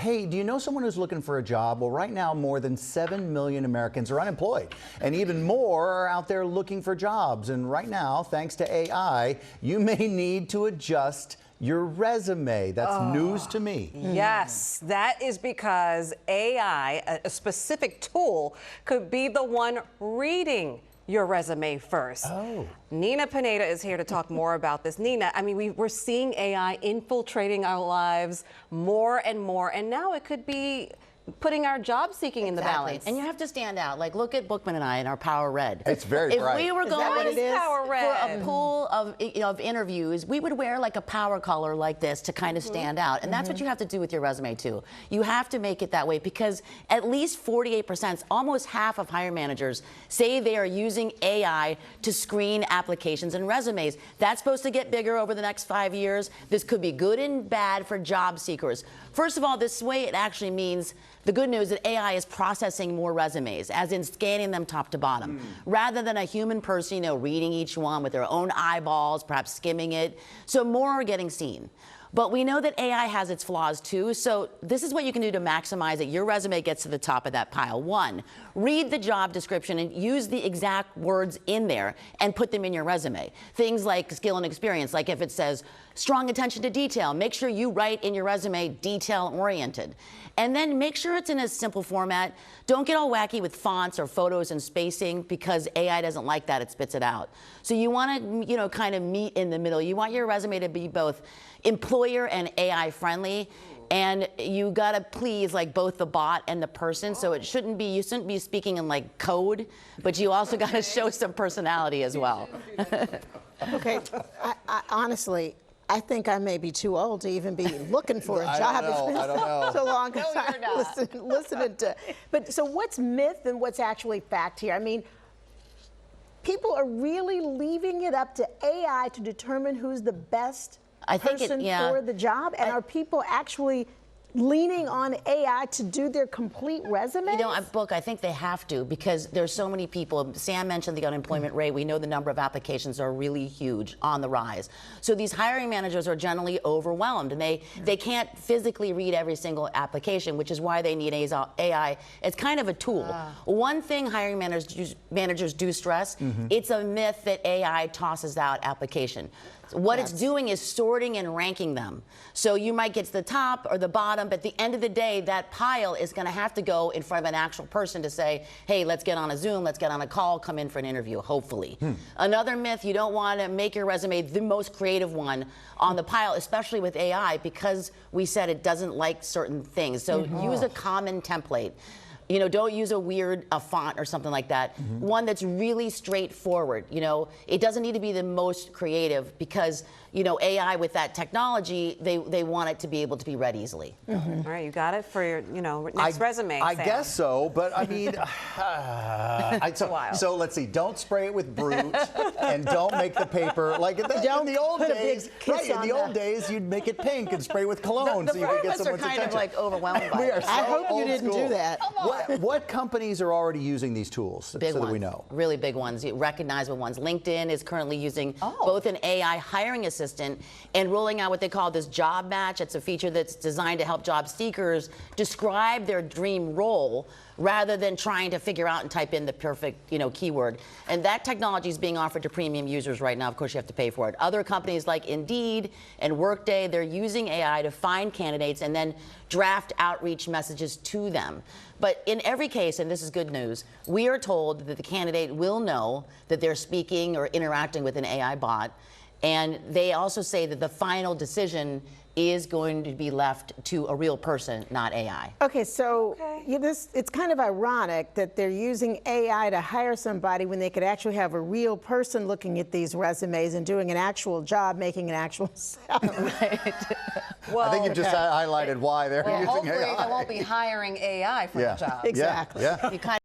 Hey, do you know someone who's looking for a job? Well, right now, more than 7 million Americans are unemployed, and even more are out there looking for jobs. And right now, thanks to AI, you may need to adjust your resume. That's news to me. Yes, that is because AI, a specific tool, could be the one reading your resume first. Oh. Nina Pineda is here to talk more about this. Nina, I mean, we're seeing AI infiltrating our lives more and more, and now it could be putting our job seeking in the balance. And you have to stand out. Like, look at Bookman and I in our Power Red. It's very bright. If we were Is that going what it is? Power for Red. a pool of interviews, we would wear like a power color like this to kind of stand out. And that's what you have to do with your resume too. You have to make it that way, because at least 48%, almost half of hiring managers, say they are using AI to screen applications and resumes. That's supposed to get bigger over the next 5 years. This could be good and bad for job seekers. First of all, this way it actually means, the good news, that AI is processing more resumes, as in scanning them top to bottom, rather than a human person, reading each one with their own eyeballs, perhaps skimming it. So more are getting seen. But we know that AI has its flaws too, so this is what you can do to maximize it. Your resume gets to the top of that pile. 1, read the job description and use the exact words in there and put them in your resume. Things like skill and experience, like if it says strong attention to detail, make sure you write in your resume detail-oriented. And then make sure it's in a simple format. Don't get all wacky with fonts or photos and spacing, because AI doesn't like that, it spits it out. So you want to, kind of meet in the middle. You want your resume to be both employer and AI friendly, and you gotta please like both the bot and the person. So it shouldn't be, you shouldn't be speaking in like code, but you also gotta show some personality as well. Okay, I honestly, I think I may be too old to even be looking for a job. I don't know. So long No, you're not. listening to. But so what's myth and what's actually fact here? I mean, people are really leaving it up to AI to determine who's the best person for the job, and are people actually leaning on AI to do their complete resumes? Book, I think they have to, because there's so many people. Sam mentioned the unemployment rate. We know the number of applications are really huge, on the rise. So these hiring managers are generally overwhelmed, and they can't physically read every single application, which is why they need AI. It's kind of a tool. One thing hiring managers do stress, it's a myth that AI tosses out application. What it's doing is sorting and ranking them. So you might get to the top or the bottom, but at the end of the day, that pile is going to have to go in front of an actual person to say, hey, let's get on a Zoom, let's get on a call, come in for an interview, hopefully. Another myth, you don't want to make your resume the most creative one on the pile, especially with AI, because we said it doesn't like certain things. So use a common template. Don't use a weird font or something like that. One that's really straightforward. It doesn't need to be the most creative, because, AI with that technology, they want it to be able to be read easily. All right, you got it for your, next resume, I Sam. guess so, but I mean, so let's see. Don't spray it with Brute, and don't make the paper like in the old days. Right, in the old days, you'd make it pink and spray with cologne, so you could get someone's attention. Kind of like overwhelmed by it. I hope you didn't do that. What companies are already using these tools, Big so ones, that we know? really big ones, recognizable ones. LinkedIn is currently using both an AI hiring assistant and rolling out what they call this job match. It's a feature that's designed to help job seekers describe their dream role, rather than trying to figure out and type in the perfect, keyword. And that technology is being offered to premium users right now. Of course, you have to pay for it. Other companies like Indeed and Workday, they're using AI to find candidates and then draft outreach messages to them. But in every case, and this is good news, we are told that the candidate will know that they're speaking or interacting with an AI bot. And they also say that the final decision is going to be left to a real person, not AI. Okay, so it's kind of ironic that they're using AI to hire somebody when they could actually have a real person looking at these resumes and doing an actual job, making an actual salary. Well, I think you've just highlighted why they're using AI. Hopefully they won't be hiring AI for the job. Exactly. Yeah. You kind